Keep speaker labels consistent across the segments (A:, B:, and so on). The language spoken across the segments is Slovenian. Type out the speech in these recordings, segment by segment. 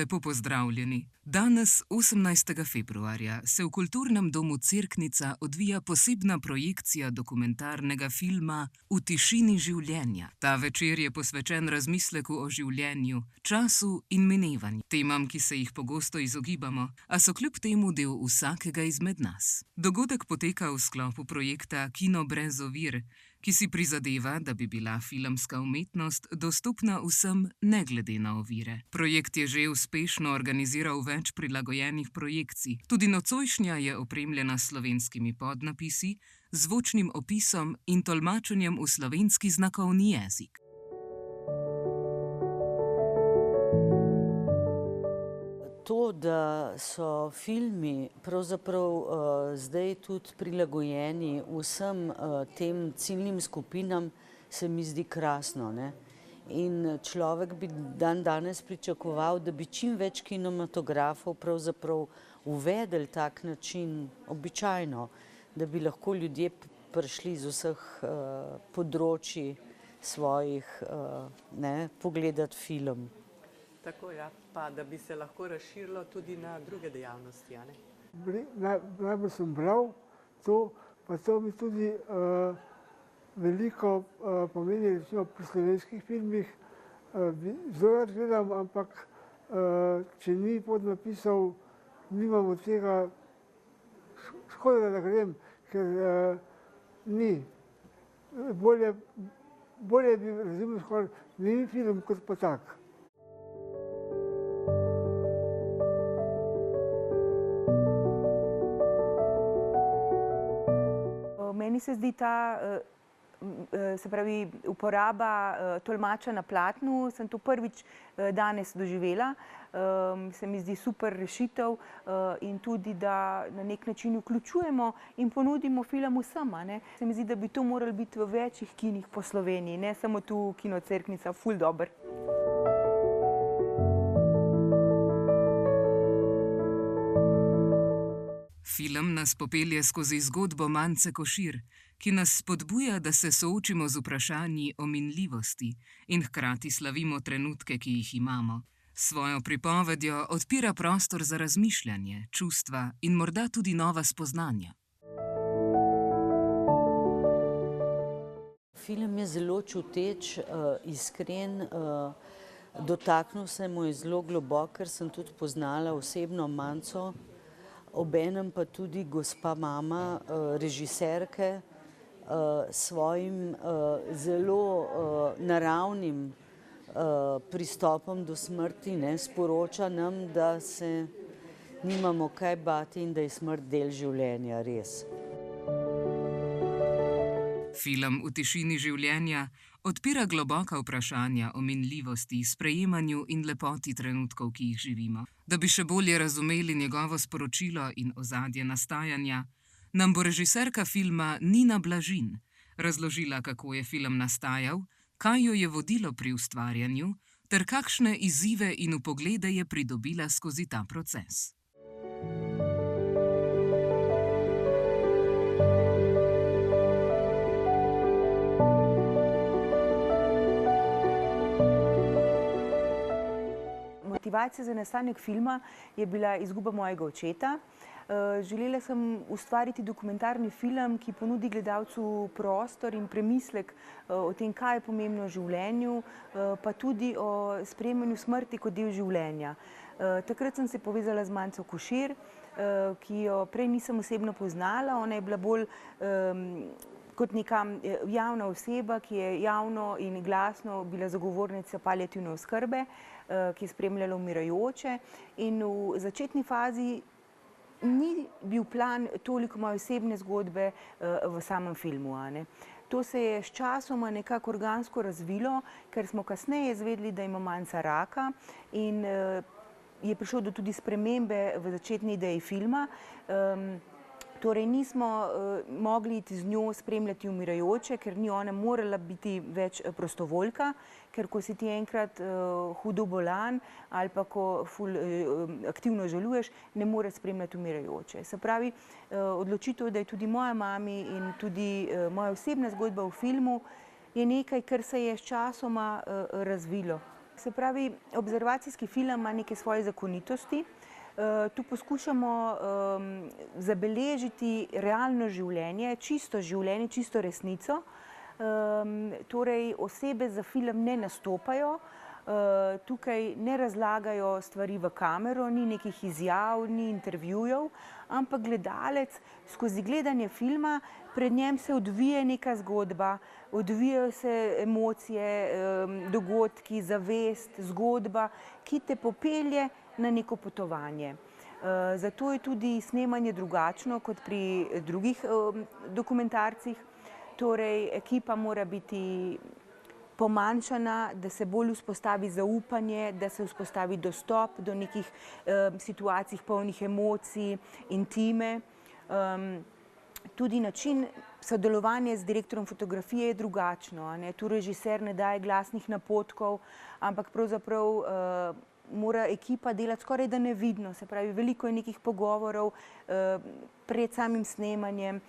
A: Lepo pozdravljeni. Danes, 18. februarja, se v Kulturnem domu Cerknica odvija posebna projekcija dokumentarnega filma V tišini življenja. Ta večer je posvečen razmisleku o življenju, času in minevanju, temam, ki se jih pogosto izogibamo, a so kljub temu del vsakega izmed nas. Dogodek poteka v sklopu projekta Kino brez ovir, ki si prizadeva, da bi bila filmska umetnost dostopna vsem, ne glede na ovire. Projekt je že uspešno organiziral več prilagojenih projekcij. Tudi nocojšnja je opremljena s slovenskimi podnapisi, zvočnim opisom in tolmačenjem v slovenski znakovni jezik.
B: To, da so filmi pravzaprav zdaj tudi prilagojeni vsem tem ciljnim skupinam, se mi zdi krasno, ne? In človek bi danes pričakoval, da bi čim več kinematografov pravzaprav uvedli tak način običajno, da bi lahko ljudje prišli z vseh področij svojih pogledati film.
C: Tako, ja, pa da bi se lahko razširilo tudi na druge dejavnosti, a ne?
D: Najbolj sem bral to, pa to mi tudi veliko pomeni, recimo pri slovenskih filmih. Zelo rad gledam, ampak če ni podnapisov, nimam od tega, škoda, da grem, ker ni. Bolje bi razumel skoraj ni film kot pa tak.
E: Meni se zdi ta, se pravi, uporaba tolmača na platnu, sem to prvič danes doživela. Se mi zdi super rešitev in tudi, da na nek način vključujemo in ponudimo film vsem, a ne. Se mi zdi, da bi to moralo biti v večjih kinih po Sloveniji, ne samo tu Kino Cerknica, ful dober.
A: Film nas popelje skozi zgodbo Mance Košir, ki nas spodbuja, da se soočimo z vprašanji o minljivosti in hkrati slavimo trenutke, ki jih imamo. S svojo pripovedjo odpira prostor za razmišljanje, čustva in morda tudi nova spoznanja.
B: Film je zelo čuteč, iskren, dotaknil se mu je zelo globoko, ker sem tudi poznala osebno Manco. Obenem pa tudi gospa mama, režiserke, svojim zelo naravnim pristopom do smrti, ne, sporoča nam, da se nimamo kaj bati in da je smrt del življenja, res.
A: Film V tišini življenja odpira globoka vprašanja o minljivosti, sprejemanju in lepoti trenutkov, ki jih živimo. Da bi še bolje razumeli njegovo sporočilo in ozadje nastajanja, nam bo režiserka filma Nina Blažin razložila, kako je film nastajal, kaj jo je vodilo pri ustvarjanju ter kakšne izzive in vpoglede je pridobila skozi ta proces.
E: Motivacija za nastanek filma je bila izguba mojega očeta. Želela sem ustvariti dokumentarni film, ki ponudi gledalcu prostor in premislek o tem, kaj je pomembno v življenju, pa tudi o sprejemanju smrti kot del življenja. Takrat sem se povezala z Manco Košir, ki jo prej nisem osebno poznala. Ona je bila bolj kot neka javna oseba, ki je javno in glasno bila zagovornica paliativne oskrbe, ki je spremljala umirajoče. In v začetni fazi ni bil plan toliko moje osebne zgodbe v samem filmu, a ne. To se je s časoma nekako organsko razvilo, ker smo kasneje izvedeli, da ima Manca raka in je prišlo do tudi spremembe v začetni ideji filma. Torej nismo mogli iti z njo spremljati umirajoče, ker ni ona morala biti več prostovoljka, ker ko si ti enkrat hudo bolan ali pa ko ful aktivno žaluješ, ne moreš spremljati umirajoče. Se pravi, odločitev, da je tudi moja mami in tudi moja osebna zgodba v filmu, je nekaj, kar se je s časoma razvilo. Se pravi, observacijski film ima neke svoje zakonitosti. Tu poskušamo zabeležiti realno življenje, čisto resnico. Torej, osebe za film ne nastopajo, tukaj ne razlagajo stvari v kamero, ni nekih izjav, ni intervjujev, ampak gledalec skozi gledanje filma, pred njem se odvije neka zgodba, odvijajo se emocije, dogodki, zavest, zgodba, ki te popelje na neko potovanje. Zato je tudi snemanje drugačno kot pri drugih dokumentarcih. Torej, ekipa mora biti pomanjšana, da se bolj vzpostavi zaupanje, da se vzpostavi dostop do nekih situacij polnih emocij, intime. Tudi način sodelovanja z direktorjem fotografije je drugačno. Tu režiser ne daje glasnih napotkov, ampak pravzaprav mora ekipa delati skoraj da nevidno. Se pravi, veliko je nekih pogovorov pred samim snemanjem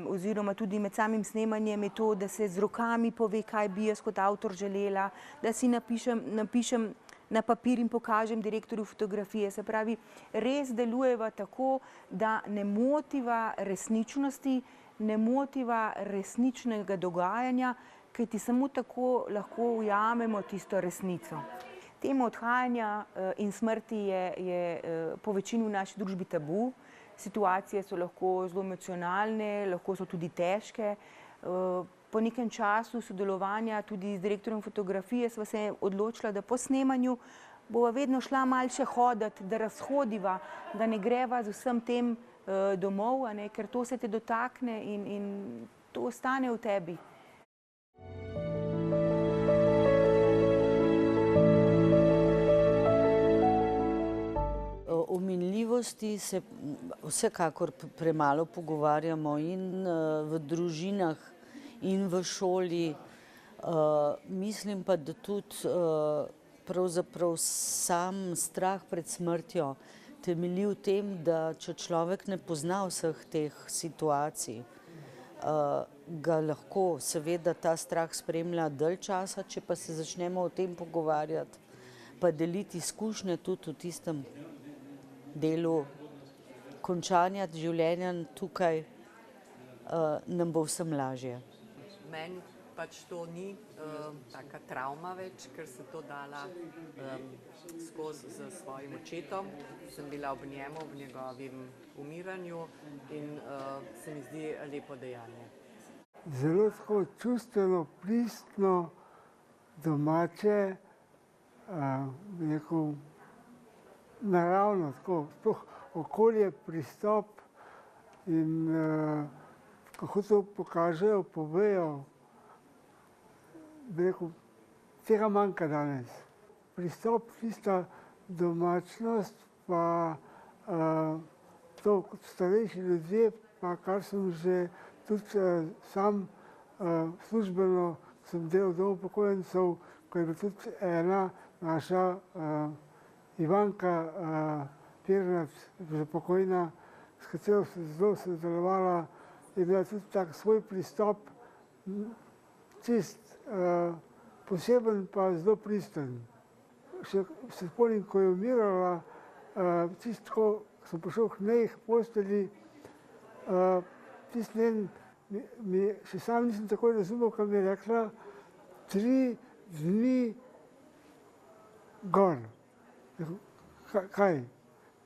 E: oziroma tudi med samim snemanjem je to, da se z rokami pove, kaj bi jaz kot avtor želela, da si napišem na papir in pokažem direktorju fotografije. Se pravi, res delujeva tako, da ne motiva resničnosti, ne motiva resničnega dogajanja, kajti samo tako lahko ujamemo tisto resnico. Tema odhajanja in smrti je po večini v naši družbi tabu. Situacije so lahko zelo emocionalne, lahko so tudi težke. Po nekem času sodelovanja tudi z direktorjem fotografije sva se odločila, da po snemanju bova vedno šla malce hoditi, da razhodiva, da ne greva z vsem tem domov, ker to se te dotakne in to ostane v tebi.
B: O minljivosti se vsekakor premalo pogovarjamo in v družinah in v šoli. Mislim pa, da tudi pravzaprav sam strah pred smrtjo temelji v tem, da če človek ne pozna vseh teh situacij, ga lahko seveda ta strah spremlja dalj časa, če pa se začnemo o tem pogovarjati, pa deliti izkušnje tudi v tistem delu končanja življenja tukaj, nam bo vsem lažje.
C: Meni pač to ni taka travma več, ker sem to dala skozi s svojim očetom. Sem bila ob njemu, v njegovem umiranju in se mi zdi lepo dejanje.
D: Zelo tako čustveno, pristno, domače, rekel, naravno, tako, sploh okolje, pristop in kako to pokažejo, povejo, bi rekel, tega manjka danes. Pristop, tista domačnost, pa to kot starejši ljudje, pa kar sem že tudi sam službeno sem delal dom upokojencev, ko je bila tudi ena naša Ivanka Pirnat, že pokojna, s katero sem zelo sodelovala, je bila tudi tak svoj pristop, čist poseben pa zelo pristen. Še se spomnim, ko je umirala, čisto tako, ko sem prišel k njej k postelji, tisti njen, še sam nisem takoj razumel, ko mi je rekla, 3 dni gor. Kaj?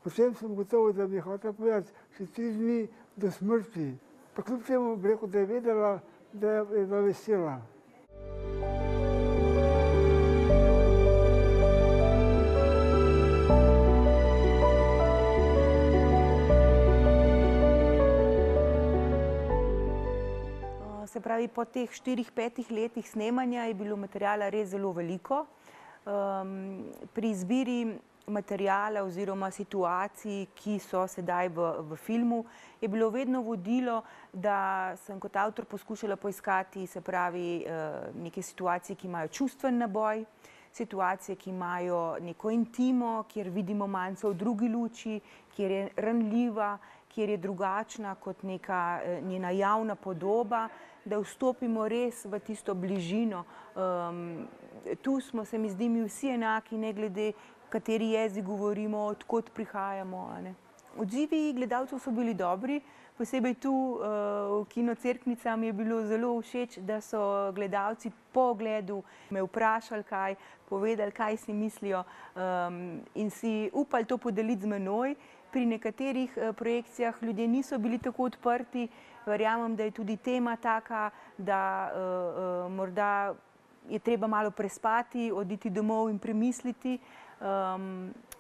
D: Potem sem gotovo, da mi je hotela povedati, še 3 dni do smrti. Pa kljub temu bi rekel, da je vedela, da je bila vesela.
E: Se pravi, po teh 4-5 letih snemanja je bilo materiala res zelo veliko. Pri izbiri materiala oziroma situacij, ki so sedaj v filmu, je bilo vedno vodilo, da sem kot avtor poskušala poiskati, se pravi, neke situacije, ki imajo čustven naboj, situacije, ki imajo neko intimo, kjer vidimo Manco v drugi luči, kjer je ranljiva, kjer je drugačna kot neka njena javna podoba, da vstopimo res v tisto bližino. Tu smo, se mi zdi, mi vsi enaki, ne glede, kateri jezik govorimo, odkot prihajamo. Odzivi gledalcev so bili dobri, posebej tu v Kino Cerknica mi je bilo zelo všeč, da so gledalci po ogledu me vprašali kaj, povedali, kaj si mislijo in si upali to podeliti z menoj. Pri nekaterih projekcijah ljudje niso bili tako odprti, verjamem, da je tudi tema taka, da morda je treba malo prespati, oditi domov in premisliti.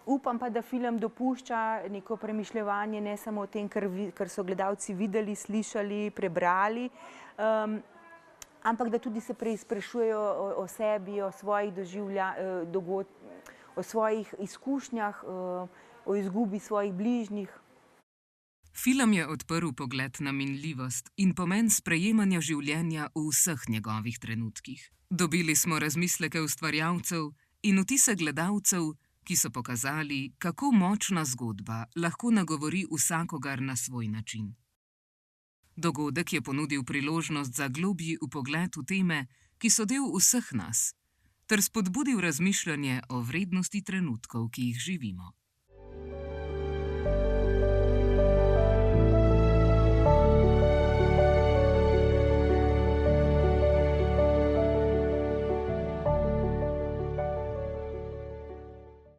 E: Upam pa, da film dopušča neko premišljevanje, ne samo o tem, kar so gledalci videli, slišali, prebrali, ampak da tudi se preizprašujejo o sebi, o svojih o svojih izkušnjah, o izgubi svojih bližnjih.
A: Film je odprl pogled na minljivost in pomen sprejemanja življenja v vseh njegovih trenutkih. Dobili smo razmisleke ustvarjalcev in vtise gledalcev, ki so pokazali, kako močna zgodba lahko nagovori vsakogar na svoj način. Dogodek je ponudil priložnost za globji vpogled v teme, ki so del vseh nas, ter spodbudil razmišljanje o vrednosti trenutkov, ki jih živimo.